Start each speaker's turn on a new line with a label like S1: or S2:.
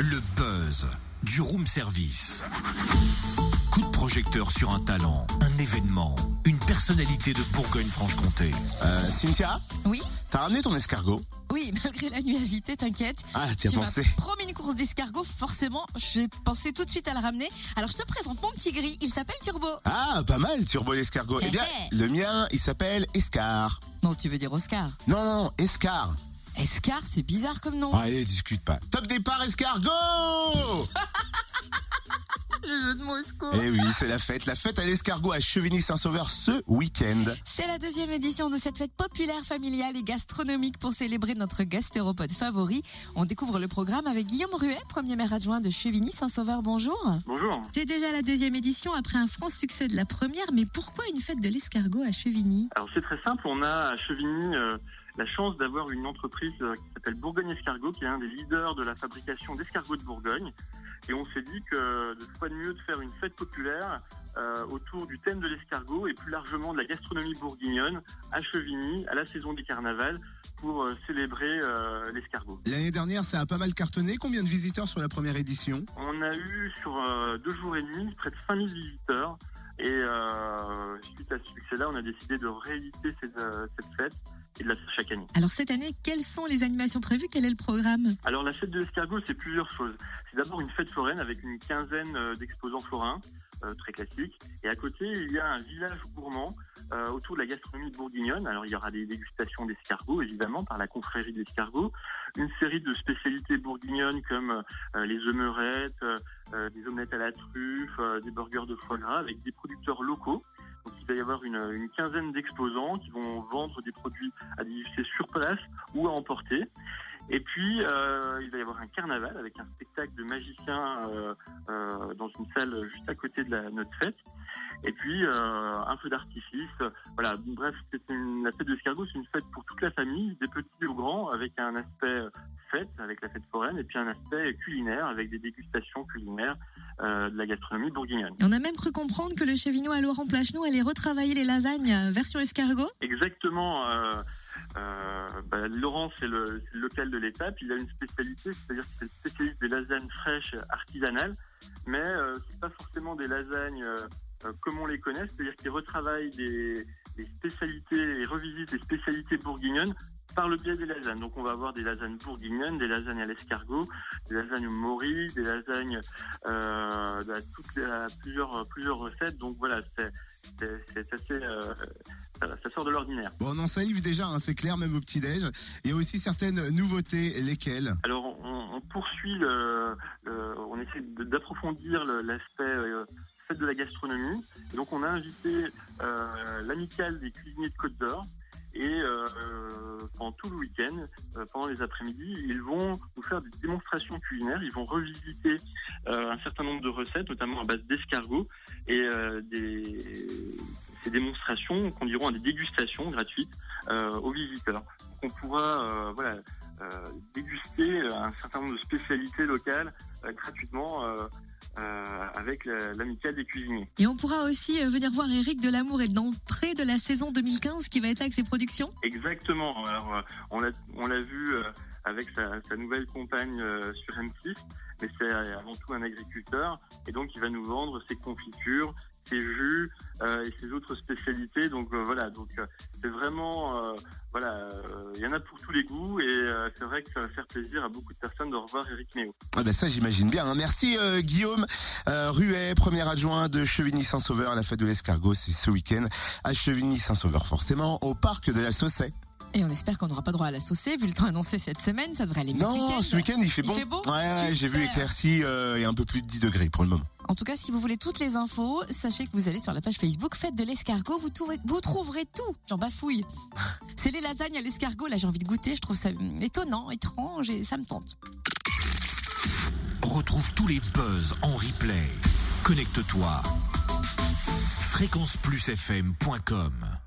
S1: Le buzz du room service. Coup de projecteur sur un talent, un événement, une personnalité de Bourgogne-Franche-Comté.
S2: Cynthia,
S3: Oui,
S2: t'as ramené ton escargot?
S3: oui, malgré la nuit agitée, t'inquiète.
S2: Ah, t'y as
S3: Tu m'as
S2: pensé.
S3: promis une course d'escargot, forcément, j'ai pensé tout de suite à le ramener. Alors je te présente mon petit gris, il s'appelle Turbo.
S2: Ah, pas mal, Turbo l'escargot. Eh bien, le mien, il s'appelle Escar.
S3: Non, tu veux dire Oscar.
S2: Non, Escar.
S3: Escar, c'est bizarre comme nom.
S2: Allez, discute pas. Top départ, escargot!
S3: Le jeu de mots, escargot.
S2: Eh oui, c'est la fête à l'escargot à Chevigny-Saint-Sauveur ce week-end.
S3: C'est la deuxième édition de cette fête populaire, familiale et gastronomique pour célébrer notre gastéropode favori. On découvre le programme avec Guillaume Ruet, premier maire adjoint de Chevigny-Saint-Sauveur. Bonjour.
S4: Bonjour.
S3: C'est déjà la deuxième édition après un franc succès de la première, mais pourquoi une fête de l'escargot à Chevigny?
S4: Alors c'est très simple, on a à Chevigny la chance d'avoir une entreprise qui s'appelle Bourgogne Escargot, qui est un des leaders de la fabrication d'escargots de Bourgogne. Et on s'est dit que quoi de mieux de faire une fête populaire autour du thème de l'escargot et plus largement de la gastronomie bourguignonne à Chevigny, à la saison des carnavals, pour célébrer l'escargot.
S2: L'année dernière, ça a pas mal cartonné. Combien de visiteurs sur la première édition?
S4: On a eu sur 2 jours et demi près de 5000 visiteurs. Et suite à ce succès-là, on a décidé de rééditer cette fête et de la faire chaque année.
S3: Alors cette année, quelles sont les animations prévues? Quel est le programme?
S4: Alors la fête de l'escargot, c'est plusieurs choses. C'est d'abord une fête foraine avec une quinzaine d'exposants forains, très classiques. Et à côté, il y a un village gourmand autour de la gastronomie bourguignonne. Alors il y aura des dégustations d'escargots, évidemment, par la confrérie d'escargots. Une série de spécialités bourguignonnes comme les œufs meurettes, des omelettes à la truffe, des burgers de foie gras avec des producteurs locaux. Donc il va y avoir une quinzaine d'exposants qui vont vendre des produits à déguster sur place ou à emporter. Et puis il va y avoir un carnaval avec un spectacle de magiciens dans une salle juste à côté de notre fête. Et puis un feu d'artifice. Voilà, bref, la fête de l'escargot, c'est une fête pour toute la famille, des petits aux grands, avec un aspect fête, avec la fête foraine, et puis un aspect culinaire, avec des dégustations culinaires de la gastronomie bourguignonne.
S3: On a même cru comprendre que le chevignois à Laurent Plachneau allait retravailler les lasagnes version escargot.
S4: Exactement. Laurent, c'est le local de l'étape. Il a une spécialité, c'est-à-dire que c'est le spécialiste des lasagnes fraîches artisanales, mais c'est pas forcément des lasagnes comme on les connaît, c'est-à-dire qu'il retravaille des spécialités et revisite des spécialités bourguignonnes par le biais des lasagnes. Donc on va avoir des lasagnes bourguignonnes, des lasagnes à l'escargot, des lasagnes au mori, des lasagnes plusieurs recettes. Donc voilà, c'est assez ça sort de l'ordinaire.
S2: Bon, on en salive déjà, hein, c'est clair, même au petit-déj. Il y a aussi certaines nouveautés, lesquelles?
S4: Alors on poursuit on essaie d'approfondir l'aspect fête de la gastronomie. Et donc on a invité l'amicale des cuisiniers de Côte d'Or. Et pendant tout le week-end, pendant les après-midi, ils vont nous faire des démonstrations culinaires. Ils vont revisiter un certain nombre de recettes, notamment à base d'escargots, et ces démonstrations conduiront à des dégustations gratuites aux visiteurs. Donc on pourra déguster un certain nombre de spécialités locales gratuitement avec l'amicale des cuisiniers.
S3: Et on pourra aussi venir voir Éric Delamour et Dampray de la saison 2015 qui va être là avec ses productions.
S4: Exactement. Alors on l'a vu avec sa nouvelle compagne sur M6, mais c'est avant tout un agriculteur et donc il va nous vendre ses confitures, ses jus et ses autres spécialités. Donc c'est vraiment il y en a pour tous les goûts et c'est vrai que ça va faire plaisir à beaucoup de personnes de revoir Éric Méo.
S2: Ah ben ça j'imagine bien. Hein. Merci Guillaume Ruet, premier adjoint de Chevigny-Saint-Sauveur. La fête de l'escargot, c'est ce week-end à Chevigny-Saint-Sauveur, forcément au parc de la Saussay.
S3: Et on espère qu'on n'aura pas droit à la saucée, vu le temps annoncé cette semaine, ça devrait aller mieux ce week-end.
S2: Non, ce week-end il fait bon.
S3: Il fait beau?
S2: Ouais, j'ai vu éclairci et un peu plus de 10 degrés pour le moment.
S3: En tout cas, si vous voulez toutes les infos, sachez que vous allez sur la page Facebook Fête de l'escargot, vous trouverez tout. J'en bafouille. C'est les lasagnes à l'escargot, là j'ai envie de goûter, je trouve ça étonnant, étrange et ça me tente.
S1: Retrouve tous les buzz en replay. Connecte-toi. fréquenceplusfm.com